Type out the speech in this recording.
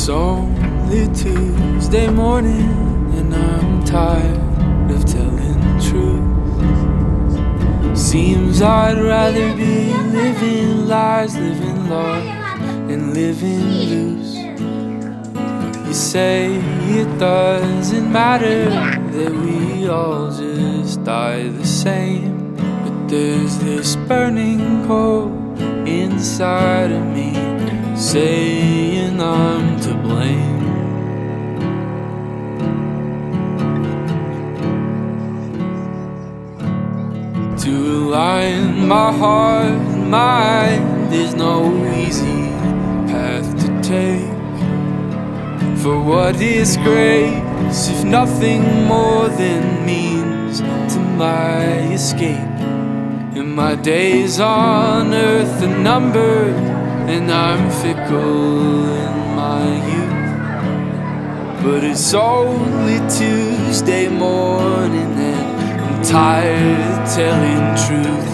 It's only Tuesday morning and I'm tired of telling truth. Seems I'd rather be living lies, living large and living loose. You say it doesn't matter that we all just die the same, but there's this burning cold inside of me saying I'm to blame. To align my heart and mind is no easy path to take. For what is grace if nothing more than means to my escape? And my days on earth are numbered, and I'm fickle in my youth. But it's only Tuesday morning and I'm tired of telling truth.